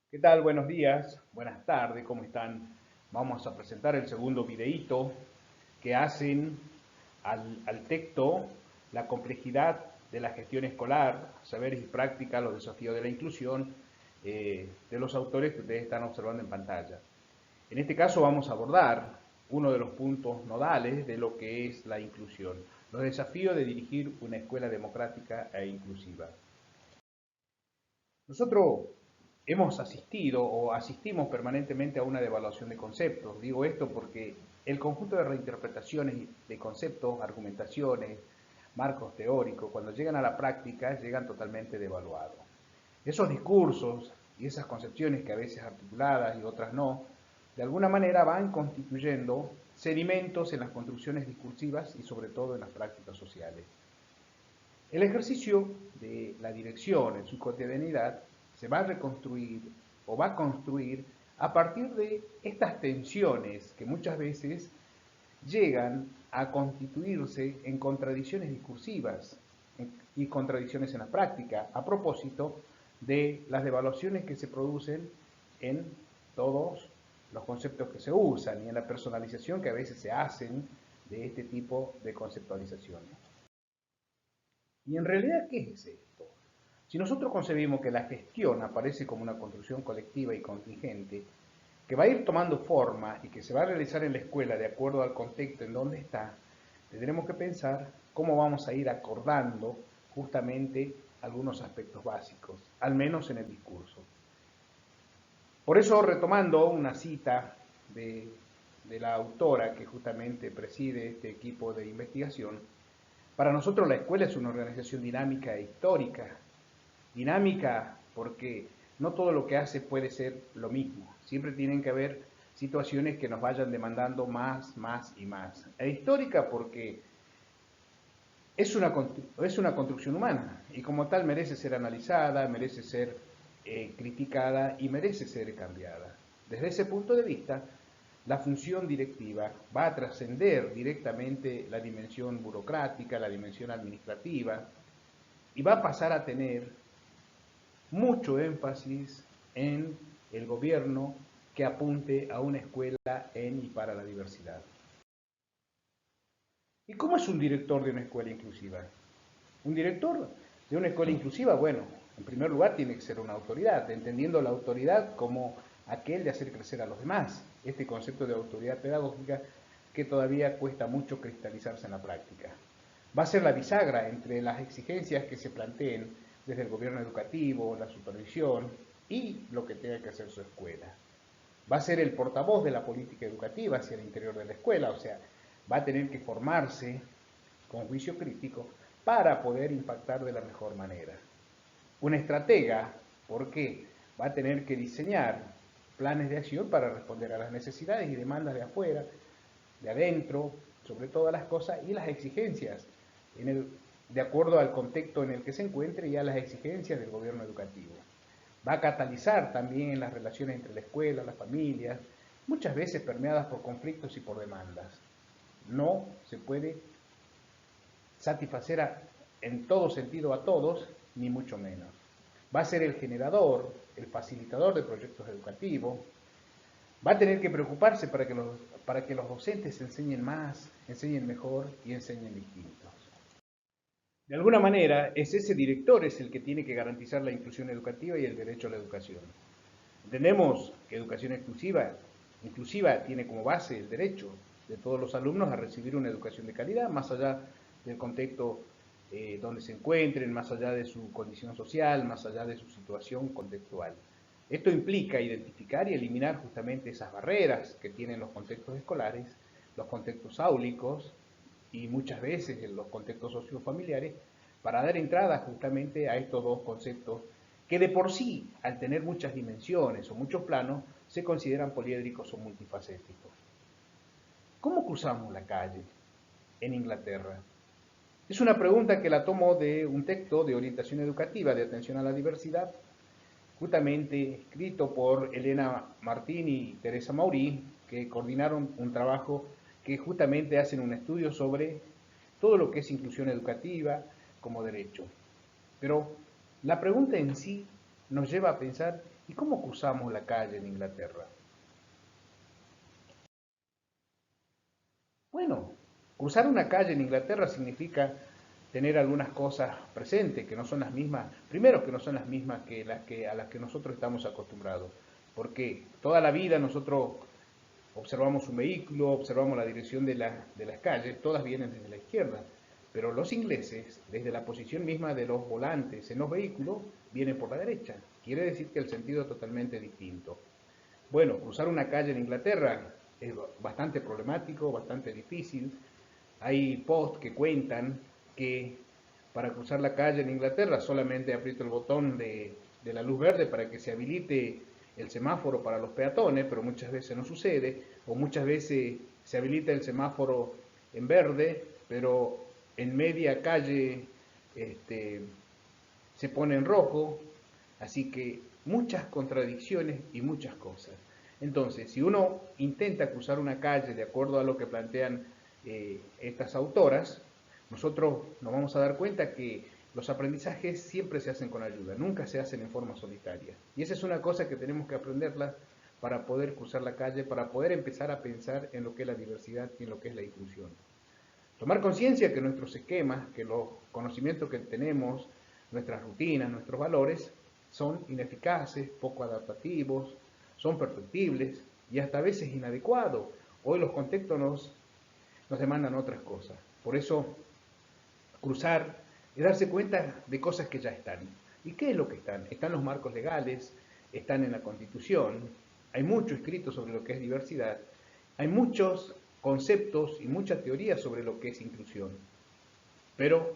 ¿Qué tal? Buenos días, buenas tardes, ¿cómo están? Vamos a presentar el segundo videíto que hacen al texto la complejidad de la gestión escolar, saberes y prácticas, los desafíos de la inclusión de los autores que ustedes están observando en pantalla. En este caso vamos a abordar uno de los puntos nodales de lo que es la inclusión, los desafíos de dirigir una escuela democrática e inclusiva. Nosotros hemos asistido o asistimos permanentemente a una devaluación de conceptos. Digo esto porque el conjunto de reinterpretaciones de conceptos, argumentaciones, marcos teóricos, cuando llegan a la práctica, llegan totalmente devaluados. Esos discursos y esas concepciones que a veces articuladas y otras no, de alguna manera van constituyendo sedimentos en las construcciones discursivas y sobre todo en las prácticas sociales. El ejercicio de la dirección en su cotidianidad se va a reconstruir o va a construir a partir de estas tensiones que muchas veces llegan a constituirse en contradicciones discursivas y contradicciones en la práctica, a propósito de las devaluaciones que se producen en todos los conceptos que se usan y en la personalización que a veces se hacen de este tipo de conceptualizaciones. Y en realidad, ¿qué es esto? Si nosotros concebimos que la gestión aparece como una construcción colectiva y contingente, que va a ir tomando forma y que se va a realizar en la escuela de acuerdo al contexto en donde está, tendremos que pensar cómo vamos a ir acordando justamente algunos aspectos básicos, al menos en el discurso. Por eso, retomando una cita de la autora que justamente preside este equipo de investigación, para nosotros la escuela es una organización dinámica e histórica. Dinámica porque no todo lo que hace puede ser lo mismo. Siempre tienen que haber situaciones que nos vayan demandando más, más y más. E histórica porque es una construcción humana y como tal merece ser analizada, merece ser criticada y merece ser cambiada. Desde ese punto de vista, la función directiva va a trascender directamente la dimensión burocrática, la dimensión administrativa, y va a pasar a tener mucho énfasis en el gobierno que apunte a una escuela en y para la diversidad. ¿Y cómo es un director de una escuela inclusiva? Un director de una escuela inclusiva, bueno, en primer lugar tiene que ser una autoridad, entendiendo la autoridad como aquel de hacer crecer a los demás. Este concepto de autoridad pedagógica que todavía cuesta mucho cristalizarse en la práctica. Va a ser la bisagra entre las exigencias que se planteen desde el gobierno educativo, la supervisión y lo que tenga que hacer su escuela. Va a ser el portavoz de la política educativa hacia el interior de la escuela, o sea, va a tener que formarse con juicio crítico para poder impactar de la mejor manera. Una estratega, porque va a tener que diseñar planes de acción para responder a las necesidades y demandas de afuera, de adentro, sobre todas las cosas, y las exigencias, de acuerdo al contexto en el que se encuentre y a las exigencias del gobierno educativo. Va a catalizar también en las relaciones entre la escuela, las familias, muchas veces permeadas por conflictos y por demandas. No se puede satisfacer en todo sentido a todos, ni mucho menos. Va a ser el generador, el facilitador de proyectos educativos, va a tener que preocuparse para que los docentes enseñen más, enseñen mejor y enseñen distintos. De alguna manera, es ese director es el que tiene que garantizar la inclusión educativa y el derecho a la educación. Entendemos que educación inclusiva tiene como base el derecho de todos los alumnos a recibir una educación de calidad, más allá del contexto donde se encuentren, más allá de su condición social, más allá de su situación contextual. Esto implica identificar y eliminar justamente esas barreras que tienen los contextos escolares, los contextos áulicos y muchas veces en los contextos sociofamiliares, para dar entrada justamente a estos dos conceptos que de por sí, al tener muchas dimensiones o muchos planos, se consideran poliédricos o multifacéticos. ¿Cómo cruzamos la calle en Inglaterra? Es una pregunta que la tomo de un texto de orientación educativa de atención a la diversidad, justamente escrito por Elena Martín y Teresa Maurí, que coordinaron un trabajo que justamente hacen un estudio sobre todo lo que es inclusión educativa como derecho. Pero la pregunta en sí nos lleva a pensar, ¿y cómo cruzamos la calle en Inglaterra? Bueno, cruzar una calle en Inglaterra significa tener algunas cosas presentes que no son las mismas, primero que no son las mismas a las que nosotros estamos acostumbrados, porque toda la vida nosotros observamos un vehículo, observamos la dirección de las calles, todas vienen desde la izquierda, pero los ingleses, desde la posición misma de los volantes en los vehículos, vienen por la derecha. Quiere decir que el sentido es totalmente distinto. Bueno, cruzar una calle en Inglaterra es bastante problemático, bastante difícil. Hay posts que cuentan que para cruzar la calle en Inglaterra solamente aprieto el botón de la luz verde para que se habilite el semáforo para los peatones, pero muchas veces no sucede, o muchas veces se habilita el semáforo en verde, pero en media calle se pone en rojo, así que muchas contradicciones y muchas cosas. Entonces, si uno intenta cruzar una calle de acuerdo a lo que plantean estas autoras, nosotros nos vamos a dar cuenta que los aprendizajes siempre se hacen con ayuda, nunca se hacen en forma solitaria. Y esa es una cosa que tenemos que aprenderla para poder cruzar la calle, para poder empezar a pensar en lo que es la diversidad y en lo que es la inclusión. Tomar conciencia que nuestros esquemas, que los conocimientos que tenemos, nuestras rutinas, nuestros valores, son ineficaces, poco adaptativos, son perfectibles y hasta a veces inadecuados. Hoy los contextos nos demandan otras cosas. Por eso, cruzar es darse cuenta de cosas que ya están. ¿Y qué es lo que están? Están los marcos legales, están en la Constitución, hay mucho escrito sobre lo que es diversidad, hay muchos conceptos y mucha teoría sobre lo que es inclusión, pero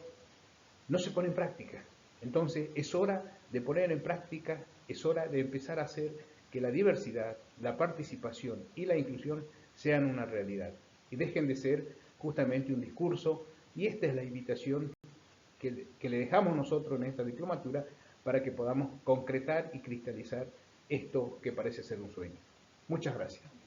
no se pone en práctica. Entonces es hora de poner en práctica, es hora de empezar a hacer que la diversidad, la participación y la inclusión sean una realidad y dejen de ser justamente un discurso. Y esta es la invitación que le dejamos nosotros en esta diplomatura para que podamos concretar y cristalizar esto que parece ser un sueño. Muchas gracias.